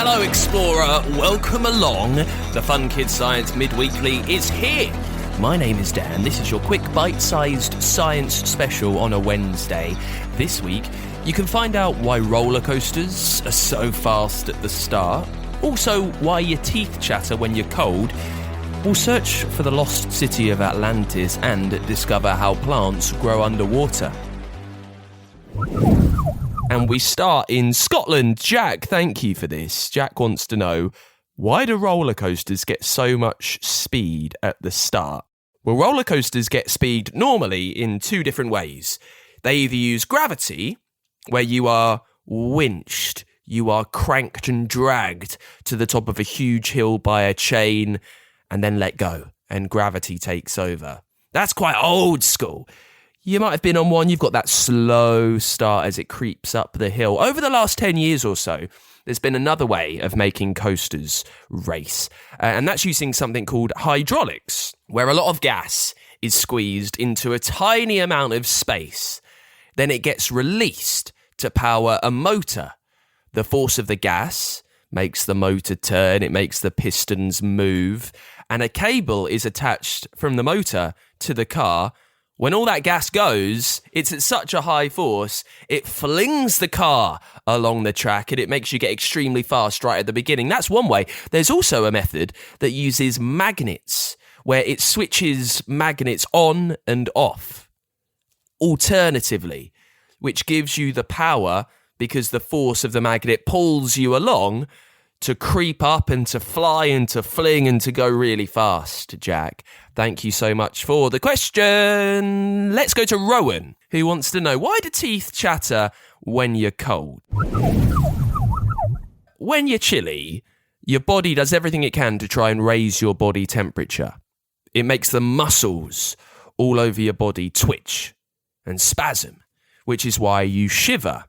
Hello, Explorer. Welcome along. The Fun Kids Science Midweekly is here. My name is Dan. This is your quick bite-sized science special on a Wednesday. This week, you can find out why roller coasters are so fast at the start. Also, why your teeth chatter when you're cold. We'll search for the lost city of Atlantis and discover how plants grow underwater. And we start in Scotland. Jack, thank you for this. Jack wants to know, why do roller coasters get so much speed at the start? Well, roller coasters get speed normally in two different ways. They either use gravity, where you are winched, you are cranked and dragged to the top of a huge hill by a chain, and then let go, and gravity takes over. That's quite old school. You might have been on one, you've got that slow start as it creeps up the hill. Over the last 10 years or so, there's been another way of making coasters race, and that's using something called hydraulics, where a lot of gas is squeezed into a tiny amount of space. Then it gets released to power a motor. The force of the gas makes the motor turn, it makes the pistons move, and a cable is attached from the motor to the car. When all that gas goes, it's at such a high force, it flings the car along the track and it makes you get extremely fast right at the beginning. That's one way. There's also a method that uses magnets, where it switches magnets on and off alternatively, which gives you the power, because the force of the magnet pulls you along, to creep up and to fly and to fling and to go really fast, Jack. Thank you so much for the question. Let's go to Rowan, who wants to know, why do teeth chatter when you're cold? When you're chilly, your body does everything it can to try and raise your body temperature. It makes the muscles all over your body twitch and spasm, which is why you shiver.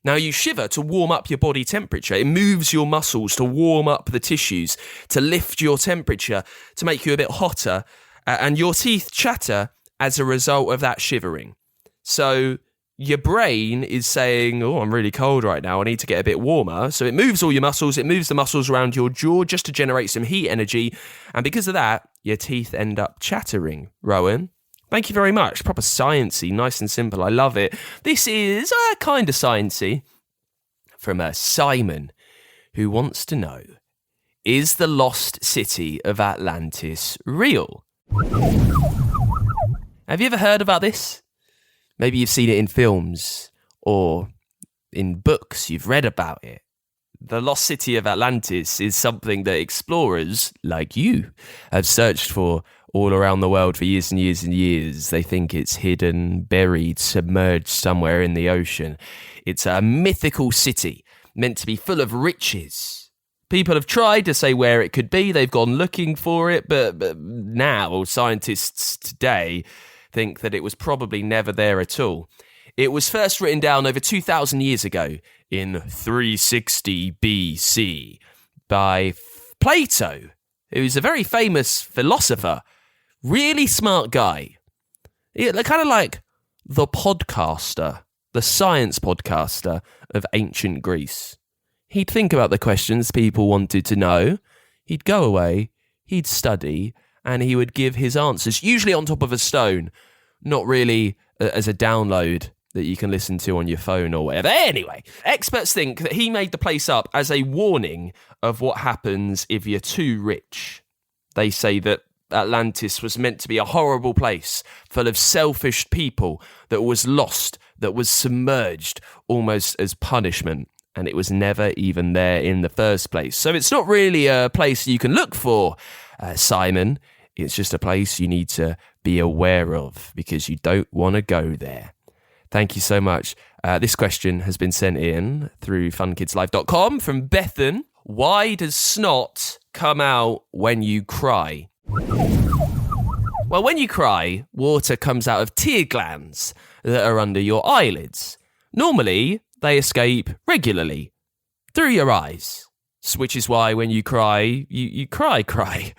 Now, you shiver to warm up your body temperature. It moves your muscles to warm up the tissues, to lift your temperature, to make you a bit hotter, and your teeth chatter as a result of that shivering. So your brain is saying, oh, I'm really cold right now, I need to get a bit warmer. So it moves all your muscles, it moves the muscles around your jaw just to generate some heat energy, and because of that, your teeth end up chattering. Rowan, thank you very much. Proper sciencey, nice and simple. I love it. This is kind of sciencey from Simon, who wants to know, is the lost city of Atlantis real? Have you ever heard about this? Maybe you've seen it in films or in books. You've read about it. The lost city of Atlantis is something that explorers like you have searched for all around the world for years and years and years. They think it's hidden, buried, submerged somewhere in the ocean. It's a mythical city meant to be full of riches. People have tried to say where it could be. They've gone looking for it, but now scientists today think that it was probably never there at all. It was first written down over 2,000 years ago in 360 BC by Plato, who's a very famous philosopher. Really smart guy. Kind of like the podcaster, the science podcaster of ancient Greece. He'd think about the questions people wanted to know. He'd go away, he'd study, and he would give his answers, usually on top of a stone, not really as a download that you can listen to on your phone or whatever. Anyway, experts think that he made the place up as a warning of what happens if you're too rich. They say that Atlantis was meant to be a horrible place full of selfish people that was lost, that was submerged almost as punishment, and it was never even there in the first place. So it's not really a place you can look for, Simon. It's just a place you need to be aware of because you don't want to go there. Thank you so much. This question has been sent in through funkidslive.com from Bethan. Why does snot come out when you cry? Well, when you cry, water comes out of tear glands that are under your eyelids. Normally, they escape regularly through your eyes, which is why when you cry, you cry.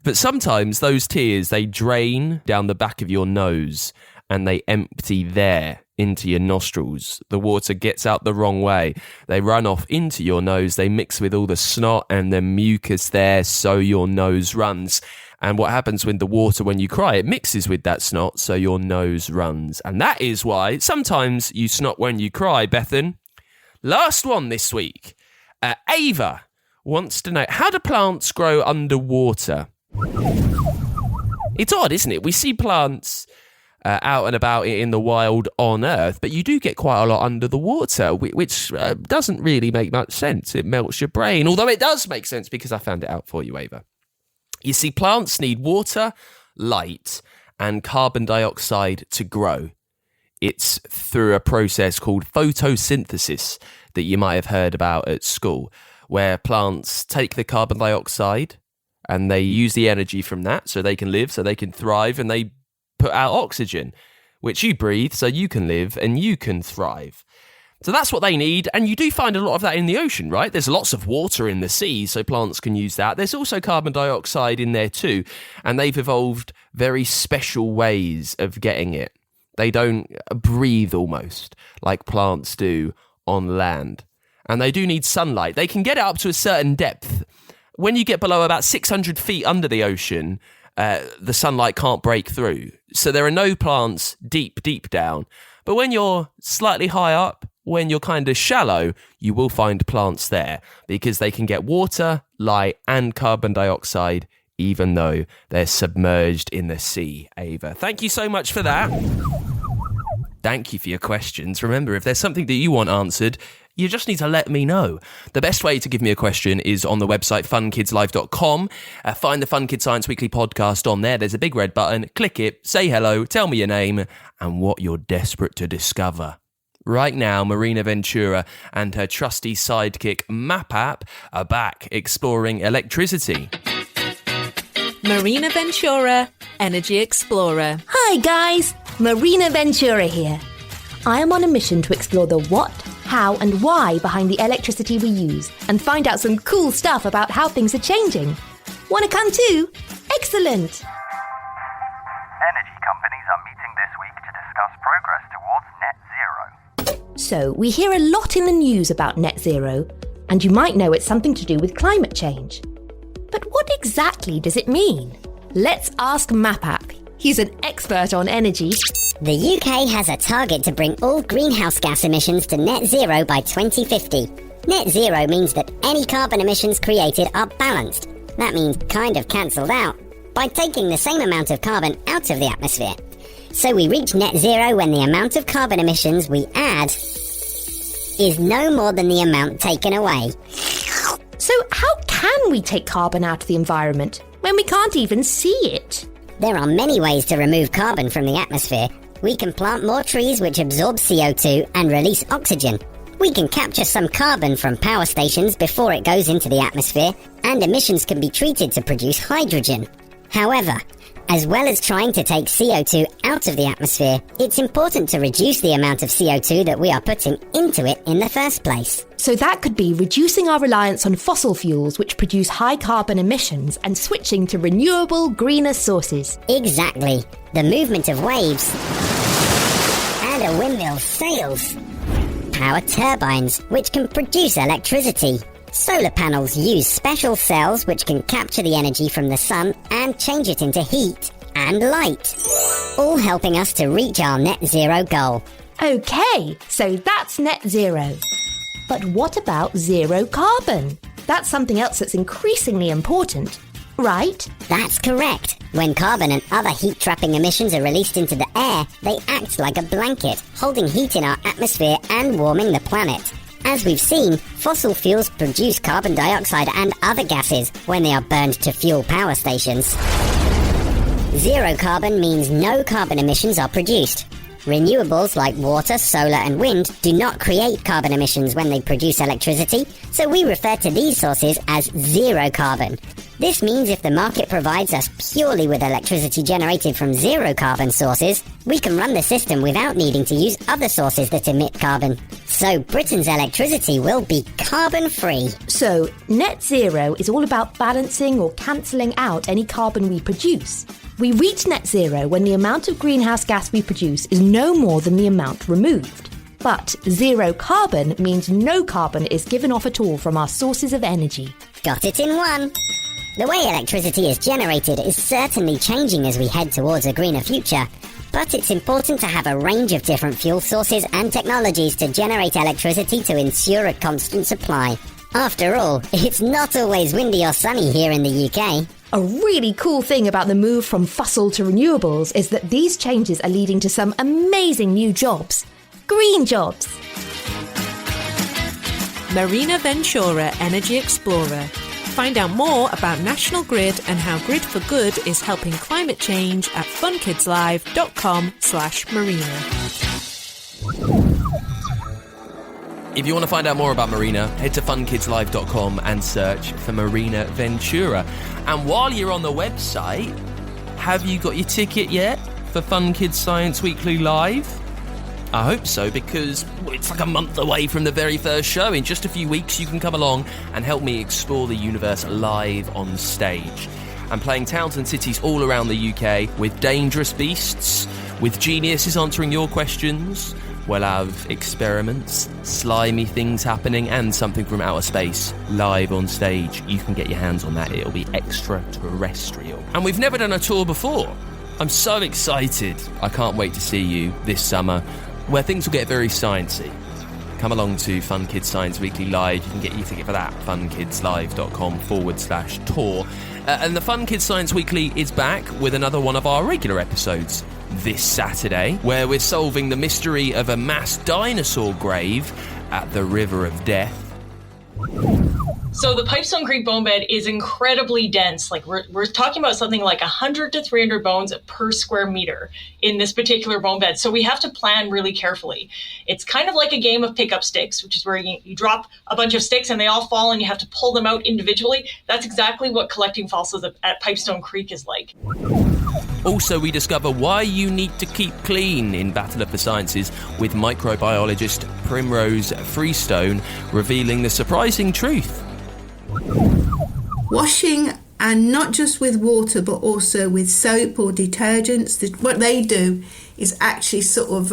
But sometimes those tears, they drain down the back of your nose and they empty there into your nostrils. The water gets out the wrong way. They run off into your nose. They mix with all the snot and the mucus there, so your nose runs. And what happens when you cry, it mixes with that snot, so your nose runs. And that is why sometimes you snot when you cry, Bethan. Last one this week. Ava wants to know, how do plants grow underwater? It's odd, isn't it? We see plants out and about in the wild on Earth, but you do get quite a lot under the water, which doesn't really make much sense. It melts your brain, although it does make sense because I found it out for you, Ava. You see, plants need water, light, and carbon dioxide to grow. It's through a process called photosynthesis that you might have heard about at school, where plants take the carbon dioxide and they use the energy from that so they can live, so they can thrive, and they put out oxygen, which you breathe so you can live and you can thrive. So that's what they need, and you do find a lot of that in the ocean, right? There's lots of water in the sea, so plants can use that. There's also carbon dioxide in there too, and they've evolved very special ways of getting it. They don't breathe almost like plants do on land. And they do need sunlight. They can get it up to a certain depth. When you get below about 600 feet under the ocean, the sunlight can't break through. So there are no plants deep down. But when you're slightly high up, when you're kind of shallow, you will find plants there because they can get water, light, and carbon dioxide, even though they're submerged in the sea, Ava. Thank you so much for that. Thank you for your questions. Remember, if there's something that you want answered, you just need to let me know. The best way to give me a question is on the website funkidslive.com. Find the Fun Kids Science Weekly podcast on there. There's a big red button. Click it, say hello, tell me your name and what you're desperate to discover. Right now, Marina Ventura and her trusty sidekick Map App are back exploring electricity. Marina Ventura, Energy Explorer. Hi guys, Marina Ventura here. I am on a mission to explore the what, how and why behind the electricity we use and find out some cool stuff about how things are changing. Wanna come too? Excellent! Energy companies are meeting this week to discuss progress towards net zero. So, we hear a lot in the news about net zero, and you might know it's something to do with climate change. But what exactly does it mean? Let's ask MapApp. He's an expert on energy. The UK has a target to bring all greenhouse gas emissions to net zero by 2050. Net zero means that any carbon emissions created are balanced. That means kind of cancelled out by taking the same amount of carbon out of the atmosphere. So we reach net zero when the amount of carbon emissions we add is no more than the amount taken away. So how can we take carbon out of the environment when we can't even see it? There are many ways to remove carbon from the atmosphere. We can plant more trees which absorb CO2 and release oxygen. We can capture some carbon from power stations before it goes into the atmosphere, and emissions can be treated to produce hydrogen. However, as well as trying to take CO2 out of the atmosphere, it's important to reduce the amount of CO2 that we are putting into it in the first place. So that could be reducing our reliance on fossil fuels which produce high carbon emissions and switching to renewable, greener sources. Exactly. The movement of waves and a windmill's sails. Power turbines, which can produce electricity. Solar panels use special cells which can capture the energy from the sun and change it into heat and light, all helping us to reach our net zero goal. Okay, so that's net zero. But what about zero carbon? That's something else that's increasingly important, right? That's correct. When carbon and other heat-trapping emissions are released into the air, they act like a blanket, holding heat in our atmosphere and warming the planet. As we've seen, fossil fuels produce carbon dioxide and other gases when they are burned to fuel power stations. Zero carbon means no carbon emissions are produced. Renewables like water, solar and wind do not create carbon emissions when they produce electricity, so we refer to these sources as zero carbon. This means if the market provides us purely with electricity generated from zero carbon sources, we can run the system without needing to use other sources that emit carbon. So Britain's electricity will be carbon-free. So net zero is all about balancing or cancelling out any carbon we produce. We reach net zero when the amount of greenhouse gas we produce is no more than the amount removed. But zero carbon means no carbon is given off at all from our sources of energy. Got it in one. The way electricity is generated is certainly changing as we head towards a greener future. But it's important to have a range of different fuel sources and technologies to generate electricity to ensure a constant supply. After all, it's not always windy or sunny here in the UK. A really cool thing about the move from fossil to renewables is that these changes are leading to some amazing new jobs. Green jobs. Marina Ventura, Energy Explorer. Find out more about National Grid and how Grid for Good is helping climate change at funkidslive.com/marina. If you want to find out more about Marina, head to funkidslive.com and search for Marina Ventura. And while you're on the website, have you got your ticket yet for Fun Kids Science Weekly Live? I hope so, because it's like a month away from the very first show. In just a few weeks, you can come along and help me explore the universe live on stage. I'm playing towns and cities all around the UK with dangerous beasts, with geniuses answering your questions. We'll have experiments, slimy things happening, and something from outer space live on stage. You can get your hands on that. It'll be extraterrestrial. And we've never done a tour before. I'm so excited. I can't wait to see you this summer, where things will get very sciencey. Come along to Fun Kids Science Weekly Live. You can get your ticket for that, funkidslive.com/tour. And the Fun Kids Science Weekly is back with another one of our regular episodes this Saturday, where we're solving the mystery of a mass dinosaur grave at the River of Death. So the Pipestone Creek bone bed is incredibly dense. Like we're talking about something like 100 to 300 bones per square meter in this particular bone bed. So we have to plan really carefully. It's kind of like a game of pick up sticks, which is where you drop a bunch of sticks and they all fall and you have to pull them out individually. That's exactly what collecting fossils at Pipestone Creek is like. Also, we discover why you need to keep clean in Battle of the Sciences with microbiologist Primrose Freestone revealing the surprising truth. Washing, and not just with water but also with soap or detergents, what they do is actually sort of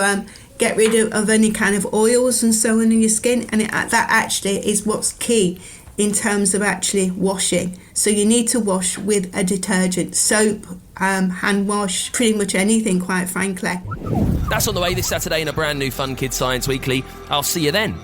get rid of any kind of oils and so on in your skin, and that actually is what's key in terms of actually washing. So you need to wash with a detergent, soap, hand wash, pretty much anything, quite frankly. That's on the way this Saturday in a brand new Fun Kids Science Weekly. I'll see you then.